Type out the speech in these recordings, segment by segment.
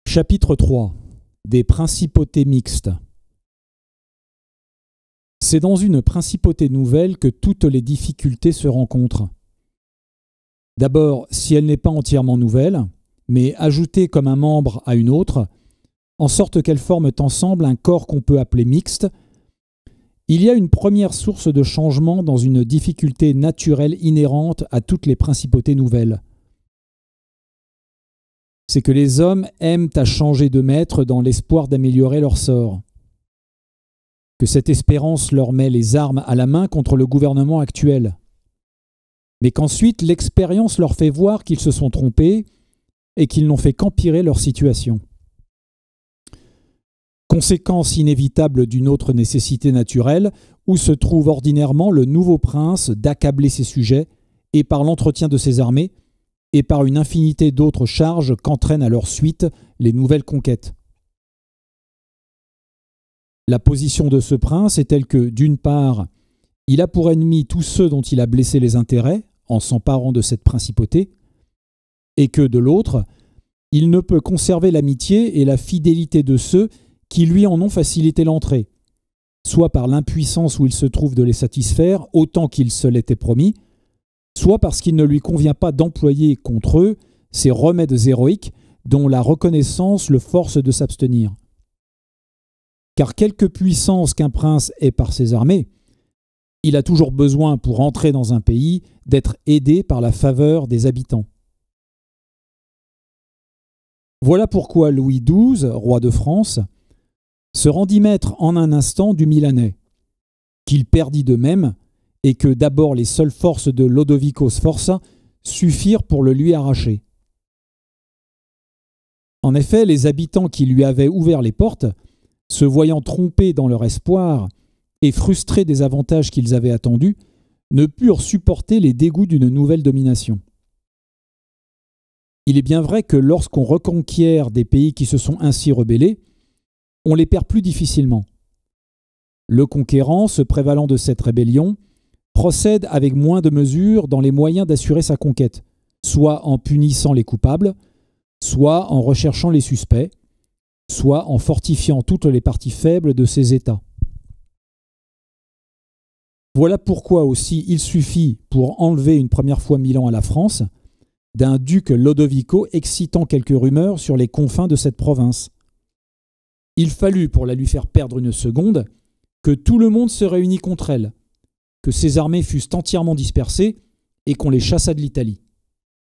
Chapitre 3. Des principautés mixtes. C'est dans une principauté nouvelle que toutes les difficultés se rencontrent. D'abord, si elle n'est pas entièrement nouvelle, mais ajoutée comme un membre à une autre, en sorte qu'elles forment ensemble un corps qu'on peut appeler mixte, il y a une première source de changement dans une difficulté naturelle inhérente à toutes les principautés nouvelles. C'est que les hommes aiment à changer de maître dans l'espoir d'améliorer leur sort. Que cette espérance leur met les armes à la main contre le gouvernement actuel. Mais qu'ensuite l'expérience leur fait voir qu'ils se sont trompés et qu'ils n'ont fait qu'empirer leur situation. Conséquence inévitable d'une autre nécessité naturelle, où se trouve ordinairement le nouveau prince d'accabler ses sujets, et par l'entretien de ses armées, et par une infinité d'autres charges qu'entraînent à leur suite les nouvelles conquêtes. La position de ce prince est telle que, d'une part, il a pour ennemis tous ceux dont il a blessé les intérêts en s'emparant de cette principauté, et que, de l'autre, il ne peut conserver l'amitié et la fidélité de ceux qui lui en ont facilité l'entrée, soit par l'impuissance où il se trouve de les satisfaire autant qu'il se l'était promis, soit parce qu'il ne lui convient pas d'employer contre eux ces remèdes héroïques dont la reconnaissance le force de s'abstenir. Car quelque puissance qu'un prince ait par ses armées, il a toujours besoin pour entrer dans un pays d'être aidé par la faveur des habitants. Voilà pourquoi Louis XII, roi de France, se rendit maître en un instant du Milanais, qu'il perdit de même, et que d'abord les seules forces de Lodovico Sforza suffirent pour le lui arracher. En effet, les habitants qui lui avaient ouvert les portes, se voyant trompés dans leur espoir et frustrés des avantages qu'ils avaient attendus, ne purent supporter les dégoûts d'une nouvelle domination. Il est bien vrai que lorsqu'on reconquiert des pays qui se sont ainsi rebellés, on les perd plus difficilement. Le conquérant, se prévalant de cette rébellion, procède avec moins de mesure dans les moyens d'assurer sa conquête, soit en punissant les coupables, soit en recherchant les suspects, soit en fortifiant toutes les parties faibles de ses États. Voilà pourquoi aussi il suffit, pour enlever une première fois Milan à la France, d'un duc Lodovico excitant quelques rumeurs sur les confins de cette province. Il fallut, pour la lui faire perdre une seconde, que tout le monde se réunît contre elle, que ses armées fussent entièrement dispersées et qu'on les chassât de l'Italie,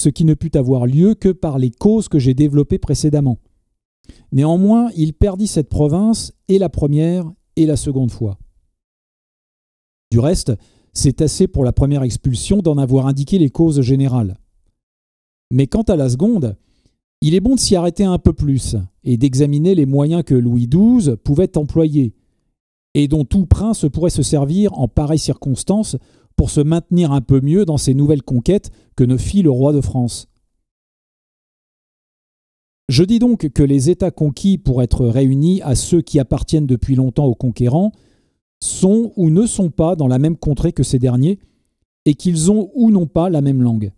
ce qui ne put avoir lieu que par les causes que j'ai développées précédemment. Néanmoins, il perdit cette province et la première et la seconde fois. Du reste, c'est assez pour la première expulsion d'en avoir indiqué les causes générales. Mais quant à la seconde, il est bon de s'y arrêter un peu plus et d'examiner les moyens que Louis XII pouvait employer et dont tout prince pourrait se servir en pareille circonstance pour se maintenir un peu mieux dans ces nouvelles conquêtes que ne fit le roi de France. Je dis donc que les États conquis pour être réunis à ceux qui appartiennent depuis longtemps aux conquérants sont ou ne sont pas dans la même contrée que ces derniers et qu'ils ont ou n'ont pas la même langue.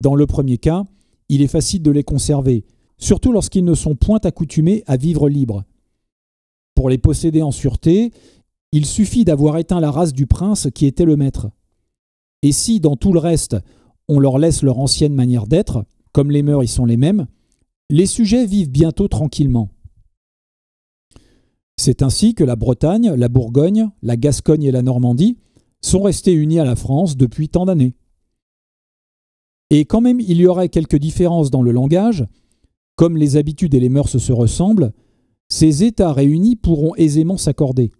Dans le premier cas, il est facile de les conserver, surtout lorsqu'ils ne sont point accoutumés à vivre libres. Pour les posséder en sûreté, il suffit d'avoir éteint la race du prince qui était le maître. Et si, dans tout le reste, on leur laisse leur ancienne manière d'être, comme les mœurs y sont les mêmes, les sujets vivent bientôt tranquillement. C'est ainsi que la Bretagne, la Bourgogne, la Gascogne et la Normandie sont restées unies à la France depuis tant d'années. Et quand même il y aurait quelques différences dans le langage, comme les habitudes et les mœurs se ressemblent, ces États réunis pourront aisément s'accorder.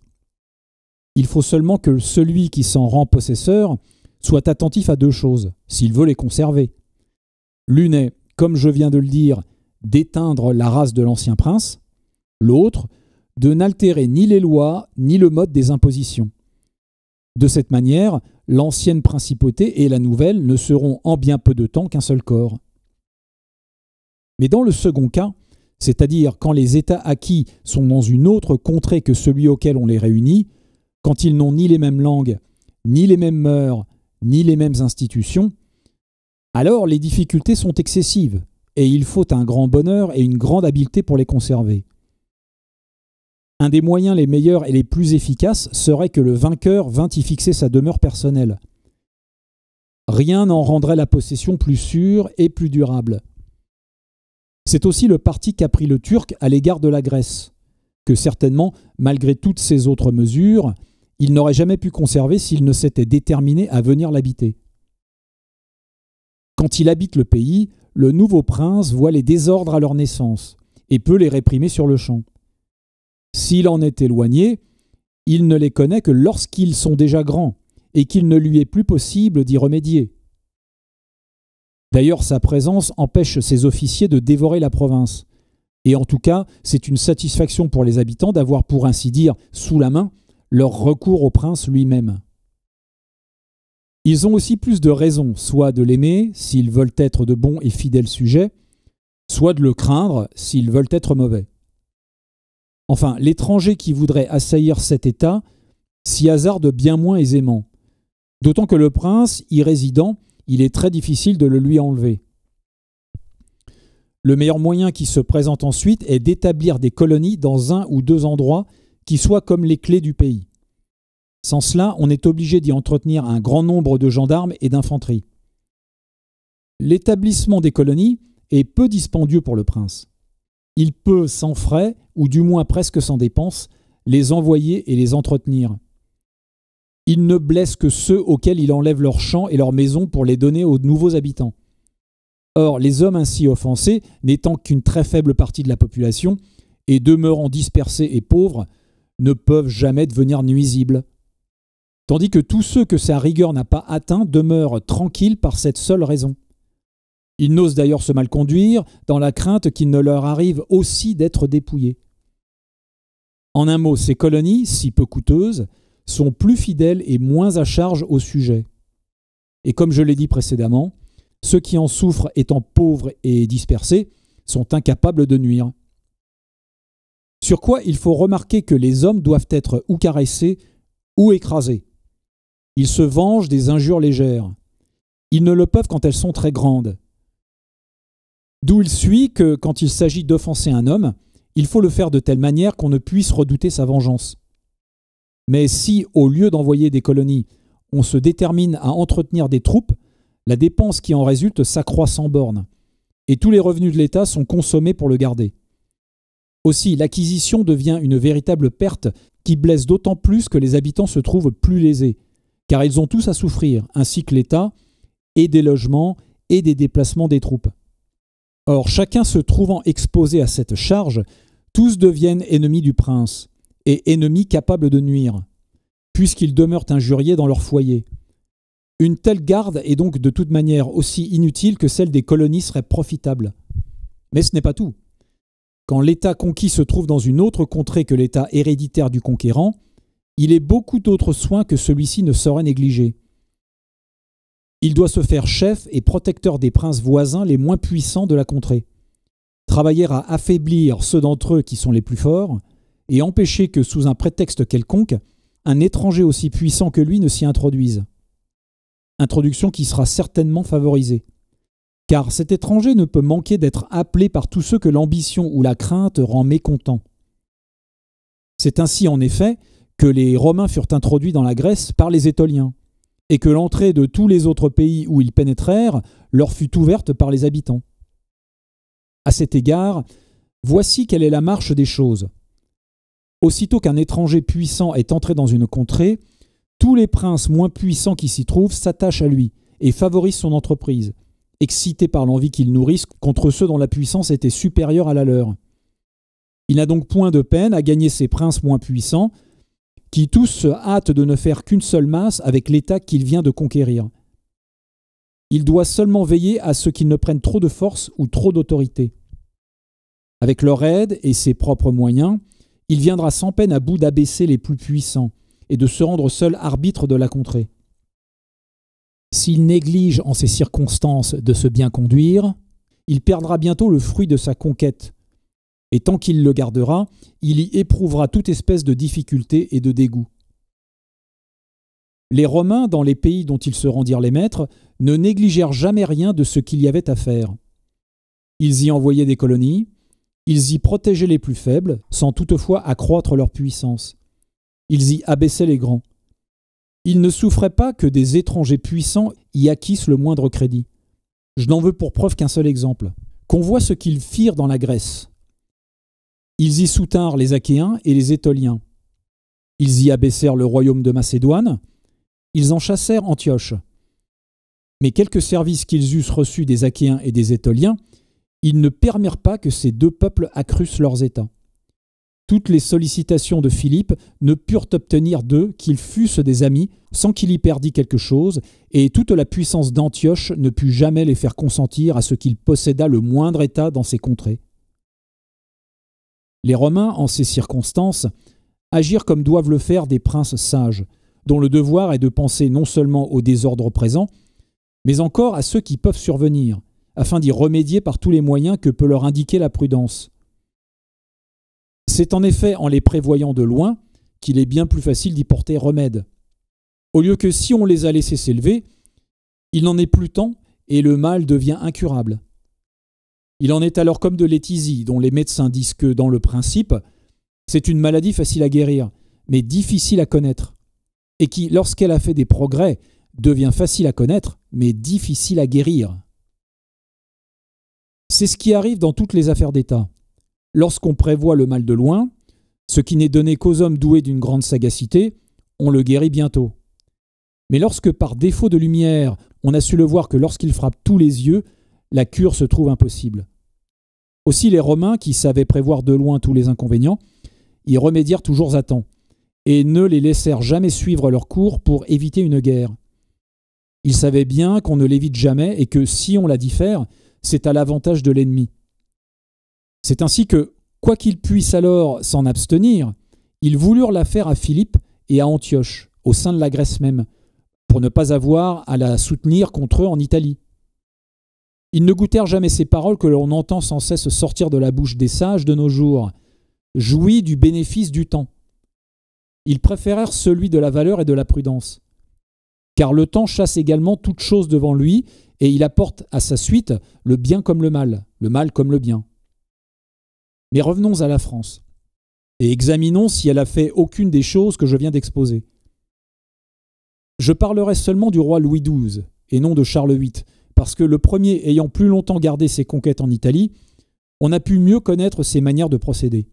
Il faut seulement que celui qui s'en rend possesseur soit attentif à deux choses, s'il veut les conserver. L'une est, comme je viens de le dire, d'éteindre la race de l'ancien prince, l'autre, de n'altérer ni les lois ni le mode des impositions. De cette manière, l'ancienne principauté et la nouvelle ne seront en bien peu de temps qu'un seul corps. Mais dans le second cas, c'est-à-dire quand les États acquis sont dans une autre contrée que celui auquel on les réunit, quand ils n'ont ni les mêmes langues, ni les mêmes mœurs, ni les mêmes institutions, alors les difficultés sont excessives, et il faut un grand bonheur et une grande habileté pour les conserver. Un des moyens les meilleurs et les plus efficaces serait que le vainqueur vînt y fixer sa demeure personnelle. Rien n'en rendrait la possession plus sûre et plus durable. C'est aussi le parti qu'a pris le Turc à l'égard de la Grèce, que certainement, malgré toutes ces autres mesures, il n'aurait jamais pu conserver s'il ne s'était déterminé à venir l'habiter. Quand il habite le pays, le nouveau prince voit les désordres à leur naissance et peut les réprimer sur le champ. S'il en est éloigné, il ne les connaît que lorsqu'ils sont déjà grands et qu'il ne lui est plus possible d'y remédier. D'ailleurs, sa présence empêche ses officiers de dévorer la province. Et en tout cas, c'est une satisfaction pour les habitants d'avoir, pour ainsi dire, sous la main, leur recours au prince lui-même. Ils ont aussi plus de raisons, soit de l'aimer, s'ils veulent être de bons et fidèles sujets, soit de le craindre, s'ils veulent être mauvais. Enfin, l'étranger qui voudrait assaillir cet État s'y hasarde bien moins aisément, d'autant que le prince, y résidant, il est très difficile de le lui enlever. Le meilleur moyen qui se présente ensuite est d'établir des colonies dans un ou deux endroits qui soient comme les clés du pays. Sans cela, on est obligé d'y entretenir un grand nombre de gendarmes et d'infanterie. L'établissement des colonies est peu dispendieux pour le prince. Il peut, sans frais, ou du moins presque sans dépenses, les envoyer et les entretenir. Il ne blesse que ceux auxquels il enlève leurs champs et leurs maisons pour les donner aux nouveaux habitants. Or, les hommes ainsi offensés, n'étant qu'une très faible partie de la population, et demeurant dispersés et pauvres, ne peuvent jamais devenir nuisibles. Tandis que tous ceux que sa rigueur n'a pas atteints demeurent tranquilles par cette seule raison. Ils n'osent d'ailleurs se mal conduire, dans la crainte qu'il ne leur arrive aussi d'être dépouillés. En un mot, ces colonies, si peu coûteuses, sont plus fidèles et moins à charge au sujet. Et comme je l'ai dit précédemment, ceux qui en souffrent étant pauvres et dispersés sont incapables de nuire. Sur quoi il faut remarquer que les hommes doivent être ou caressés ou écrasés. Ils se vengent des injures légères. Ils ne le peuvent quand elles sont très grandes. D'où il suit que, quand il s'agit d'offenser un homme, il faut le faire de telle manière qu'on ne puisse redouter sa vengeance. Mais si, au lieu d'envoyer des colonies, on se détermine à entretenir des troupes, la dépense qui en résulte s'accroît sans borne, et tous les revenus de l'État sont consommés pour le garder. Aussi, l'acquisition devient une véritable perte qui blesse d'autant plus que les habitants se trouvent plus lésés, car ils ont tous à souffrir, ainsi que l'État, et des logements et des déplacements des troupes. Or, chacun se trouvant exposé à cette charge, tous deviennent ennemis du prince, et ennemis capables de nuire, puisqu'ils demeurent injuriés dans leur foyer. Une telle garde est donc de toute manière aussi inutile que celle des colonies serait profitable. Mais ce n'est pas tout. Quand l'État conquis se trouve dans une autre contrée que l'État héréditaire du conquérant, il est beaucoup d'autres soins que celui-ci ne saurait négliger. Il doit se faire chef et protecteur des princes voisins les moins puissants de la contrée, travailler à affaiblir ceux d'entre eux qui sont les plus forts, et empêcher que, sous un prétexte quelconque, un étranger aussi puissant que lui ne s'y introduise. Introduction qui sera certainement favorisée. Car cet étranger ne peut manquer d'être appelé par tous ceux que l'ambition ou la crainte rend mécontents. C'est ainsi en effet que les Romains furent introduits dans la Grèce par les Étoliens, et que l'entrée de tous les autres pays où ils pénétrèrent leur fut ouverte par les habitants. À cet égard, voici quelle est la marche des choses. Aussitôt qu'un étranger puissant est entré dans une contrée, tous les princes moins puissants qui s'y trouvent s'attachent à lui et favorisent son entreprise, excités par l'envie qu'ils nourrissent contre ceux dont la puissance était supérieure à la leur. Il n'a donc point de peine à gagner ces princes moins puissants, qui tous se hâtent de ne faire qu'une seule masse avec l'État qu'il vient de conquérir. Il doit seulement veiller à ce qu'ils ne prennent trop de force ou trop d'autorité. Avec leur aide et ses propres moyens, il viendra sans peine à bout d'abaisser les plus puissants et de se rendre seul arbitre de la contrée. S'il néglige en ces circonstances de se bien conduire, il perdra bientôt le fruit de sa conquête, et tant qu'il le gardera, il y éprouvera toute espèce de difficulté et de dégoût. Les Romains, dans les pays dont ils se rendirent les maîtres, ne négligèrent jamais rien de ce qu'il y avait à faire. Ils y envoyaient des colonies, ils y protégeaient les plus faibles, sans toutefois accroître leur puissance. Ils y abaissaient les grands. Ils ne souffraient pas que des étrangers puissants y acquissent le moindre crédit. Je n'en veux pour preuve qu'un seul exemple. Qu'on voit ce qu'ils firent dans la Grèce. Ils y soutinrent les Achéens et les Étoliens. Ils y abaissèrent le royaume de Macédoine. Ils en chassèrent Antioche. Mais quelques services qu'ils eussent reçus des Achéens et des Étoliens, ils ne permirent pas que ces deux peuples accrussent leurs États. Toutes les sollicitations de Philippe ne purent obtenir d'eux qu'ils fussent des amis sans qu'il y perdît quelque chose, et toute la puissance d'Antioche ne put jamais les faire consentir à ce qu'il possédât le moindre État dans ces contrées. Les Romains, en ces circonstances, agirent comme doivent le faire des princes sages, dont le devoir est de penser non seulement au désordre présent, mais encore à ceux qui peuvent survenir, afin d'y remédier par tous les moyens que peut leur indiquer la prudence. C'est en effet en les prévoyant de loin qu'il est bien plus facile d'y porter remède. Au lieu que si on les a laissés s'élever, il n'en est plus temps et le mal devient incurable. Il en est alors comme de l'étisie, dont les médecins disent que, dans le principe, c'est une maladie facile à guérir, mais difficile à connaître, et qui, lorsqu'elle a fait des progrès, devient facile à connaître, mais difficile à guérir. C'est ce qui arrive dans toutes les affaires d'État. Lorsqu'on prévoit le mal de loin, ce qui n'est donné qu'aux hommes doués d'une grande sagacité, on le guérit bientôt. Mais lorsque, par défaut de lumière, on a su le voir que lorsqu'il frappe tous les yeux, la cure se trouve impossible. Aussi les Romains, qui savaient prévoir de loin tous les inconvénients, y remédièrent toujours à temps, et ne les laissèrent jamais suivre leur cours pour éviter une guerre. Ils savaient bien qu'on ne l'évite jamais et que si on la diffère, c'est à l'avantage de l'ennemi. C'est ainsi que, quoi qu'ils puissent alors s'en abstenir, ils voulurent la faire à Philippe et à Antioche, au sein de la Grèce même, pour ne pas avoir à la soutenir contre eux en Italie. Ils ne goûtèrent jamais ces paroles que l'on entend sans cesse sortir de la bouche des sages de nos jours. Jouis du bénéfice du temps. Ils préférèrent celui de la valeur et de la prudence. Car le temps chasse également toute chose devant lui, et il apporte à sa suite le bien comme le mal comme le bien. Mais revenons à la France, et examinons si elle a fait aucune des choses que je viens d'exposer. Je parlerai seulement du roi Louis XII, et non de Charles VIII, parce que le premier ayant plus longtemps gardé ses conquêtes en Italie, on a pu mieux connaître ses manières de procéder.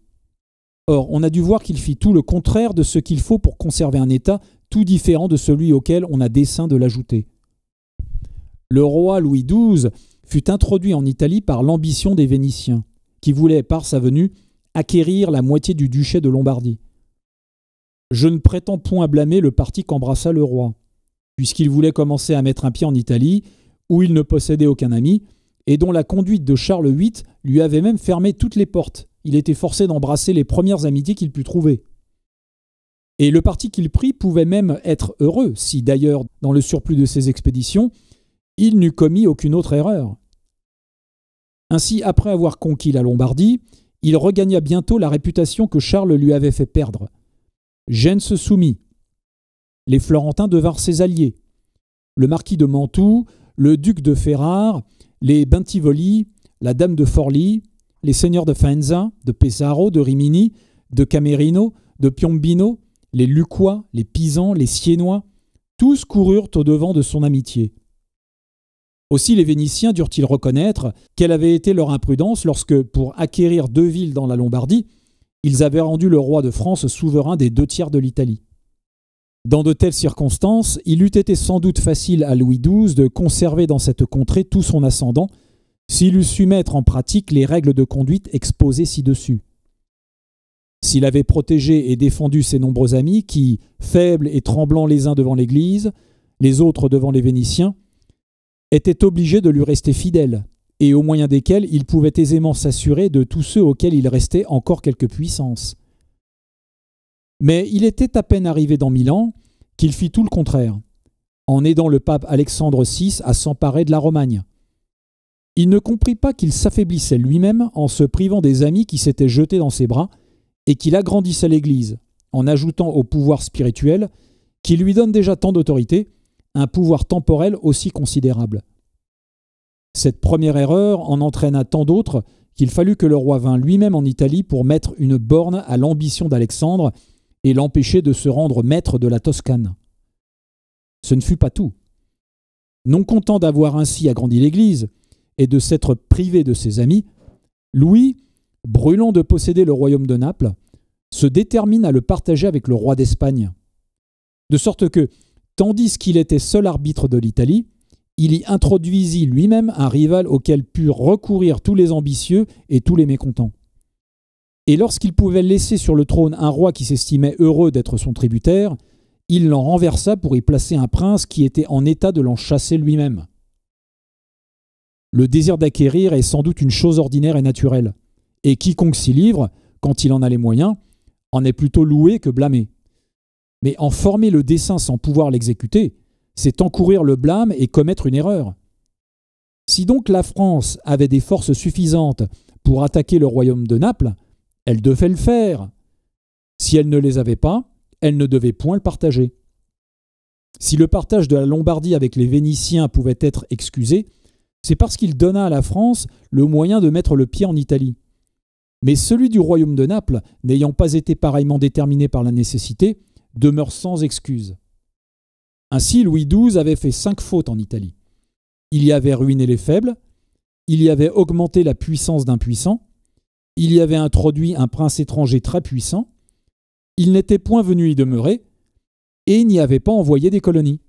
Or, on a dû voir qu'il fit tout le contraire de ce qu'il faut pour conserver un État tout différent de celui auquel on a dessein de l'ajouter. Le roi Louis XII fut introduit en Italie par l'ambition des Vénitiens, qui voulaient, par sa venue, acquérir la moitié du duché de Lombardie. Je ne prétends point blâmer le parti qu'embrassa le roi, puisqu'il voulait commencer à mettre un pied en Italie, où il ne possédait aucun ami, et dont la conduite de Charles VIII lui avait même fermé toutes les portes. Il était forcé d'embrasser les premières amitiés qu'il put trouver. Et le parti qu'il prit pouvait même être heureux, si d'ailleurs, dans le surplus de ses expéditions, il n'eût commis aucune autre erreur. Ainsi, après avoir conquis la Lombardie, il regagna bientôt la réputation que Charles lui avait fait perdre. Gênes se soumit. Les Florentins devinrent ses alliés. Le marquis de Mantoue, le duc de Ferrare, les Bentivogli, la dame de Forlì, les seigneurs de Faenza, de Pesaro, de Rimini, de Camerino, de Piombino, les Lucquois, les Pisans, les Siennois, tous coururent au-devant de son amitié. Aussi les Vénitiens durent-ils reconnaître quelle avait été leur imprudence lorsque, pour acquérir 2 villes dans la Lombardie, ils avaient rendu le roi de France souverain des 2/3 de l'Italie. Dans de telles circonstances, il eût été sans doute facile à Louis XII de conserver dans cette contrée tout son ascendant, s'il eût su mettre en pratique les règles de conduite exposées ci-dessus. S'il avait protégé et défendu ses nombreux amis qui, faibles et tremblants les uns devant l'Église, les autres devant les Vénitiens, étaient obligés de lui rester fidèles, et au moyen desquels il pouvait aisément s'assurer de tous ceux auxquels il restait encore quelque puissance. Mais il était à peine arrivé dans Milan qu'il fit tout le contraire, en aidant le pape Alexandre VI à s'emparer de la Romagne. Il ne comprit pas qu'il s'affaiblissait lui-même en se privant des amis qui s'étaient jetés dans ses bras et qu'il agrandissait l'Église en ajoutant au pouvoir spirituel, qui lui donne déjà tant d'autorité, un pouvoir temporel aussi considérable. Cette première erreur en entraîna tant d'autres qu'il fallut que le roi vînt lui-même en Italie pour mettre une borne à l'ambition d'Alexandre et l'empêcher de se rendre maître de la Toscane. Ce ne fut pas tout. Non content d'avoir ainsi agrandi l'Église et de s'être privé de ses amis, Louis, brûlant de posséder le royaume de Naples, se détermine à le partager avec le roi d'Espagne. De sorte que, tandis qu'il était seul arbitre de l'Italie, il y introduisit lui-même un rival auquel purent recourir tous les ambitieux et tous les mécontents. Et lorsqu'il pouvait laisser sur le trône un roi qui s'estimait heureux d'être son tributaire, il l'en renversa pour y placer un prince qui était en état de l'en chasser lui-même. Le désir d'acquérir est sans doute une chose ordinaire et naturelle, et quiconque s'y livre, quand il en a les moyens, en est plutôt loué que blâmé. Mais en former le dessein sans pouvoir l'exécuter, c'est encourir le blâme et commettre une erreur. Si donc la France avait des forces suffisantes pour attaquer le royaume de Naples, elle devait le faire. Si elle ne les avait pas, elle ne devait point le partager. Si le partage de la Lombardie avec les Vénitiens pouvait être excusé, c'est parce qu'il donna à la France le moyen de mettre le pied en Italie. Mais celui du royaume de Naples, n'ayant pas été pareillement déterminé par la nécessité, demeure sans excuse. Ainsi, Louis XII avait fait 5 fautes en Italie. Il y avait ruiné les faibles, il y avait augmenté la puissance d'un puissant, il y avait introduit un prince étranger très puissant, il n'était point venu y demeurer, et il n'y avait pas envoyé des colonies.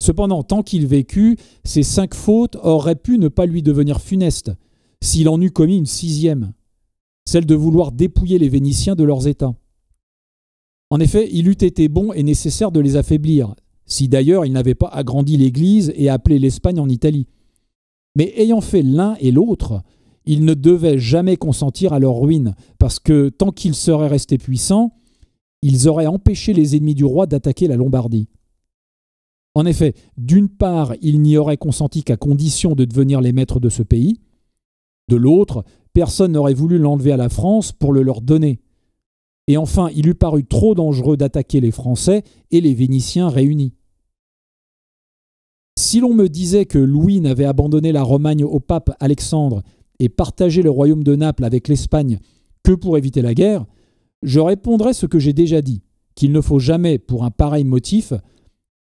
Cependant, tant qu'il vécut, ces 5 fautes auraient pu ne pas lui devenir funestes, s'il en eût commis une 6e, celle de vouloir dépouiller les Vénitiens de leurs États. En effet, il eût été bon et nécessaire de les affaiblir, si d'ailleurs il n'avait pas agrandi l'Église et appelé l'Espagne en Italie. Mais ayant fait l'un et l'autre, il ne devait jamais consentir à leur ruine, parce que tant qu'ils seraient restés puissants, ils auraient empêché les ennemis du roi d'attaquer la Lombardie. En effet, d'une part, il n'y aurait consenti qu'à condition de devenir les maîtres de ce pays. De l'autre, personne n'aurait voulu l'enlever à la France pour le leur donner. Et enfin, il eût paru trop dangereux d'attaquer les Français et les Vénitiens réunis. Si l'on me disait que Louis n'avait abandonné la Romagne au pape Alexandre et partagé le royaume de Naples avec l'Espagne que pour éviter la guerre, je répondrais ce que j'ai déjà dit, qu'il ne faut jamais, pour un pareil motif,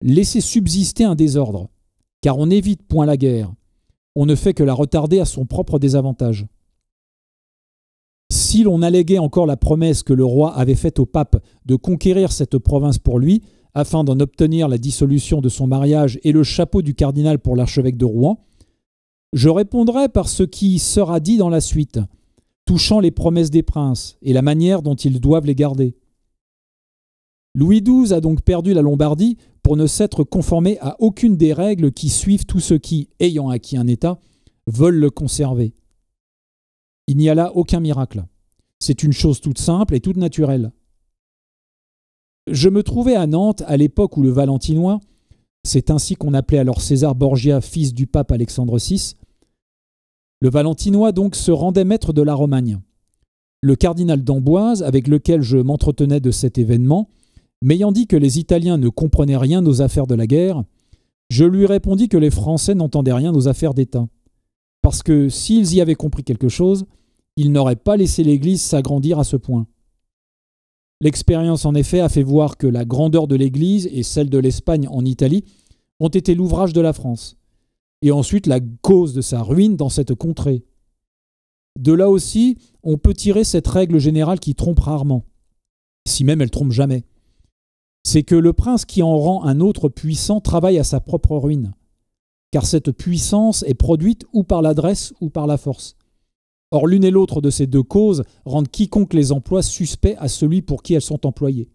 laisser subsister un désordre, car on n'évite point la guerre, on ne fait que la retarder à son propre désavantage. Si l'on alléguait encore la promesse que le roi avait faite au pape de conquérir cette province pour lui, afin d'en obtenir la dissolution de son mariage et le chapeau du cardinal pour l'archevêque de Rouen, je répondrai par ce qui sera dit dans la suite, touchant les promesses des princes et la manière dont ils doivent les garder. Louis XII a donc perdu la Lombardie pour ne s'être conformé à aucune des règles qui suivent tous ceux qui, ayant acquis un État, veulent le conserver. Il n'y a là aucun miracle. C'est une chose toute simple et toute naturelle. Je me trouvais à Nantes à l'époque où le Valentinois, c'est ainsi qu'on appelait alors César Borgia, fils du pape Alexandre VI, le Valentinois donc se rendait maître de la Romagne. Le cardinal d'Amboise, avec lequel je m'entretenais de cet événement, m'ayant dit que les Italiens ne comprenaient rien aux affaires de la guerre, je lui répondis que les Français n'entendaient rien aux affaires d'État. Parce que s'ils y avaient compris quelque chose, ils n'auraient pas laissé l'Église s'agrandir à ce point. L'expérience en effet a fait voir que la grandeur de l'Église et celle de l'Espagne en Italie ont été l'ouvrage de la France, et ensuite la cause de sa ruine dans cette contrée. De là aussi, on peut tirer cette règle générale qui trompe rarement, si même elle trompe jamais. C'est que le prince qui en rend un autre puissant travaille à sa propre ruine, car cette puissance est produite ou par l'adresse ou par la force. Or, l'une et l'autre de ces deux causes rendent quiconque les emploie suspect à celui pour qui elles sont employées.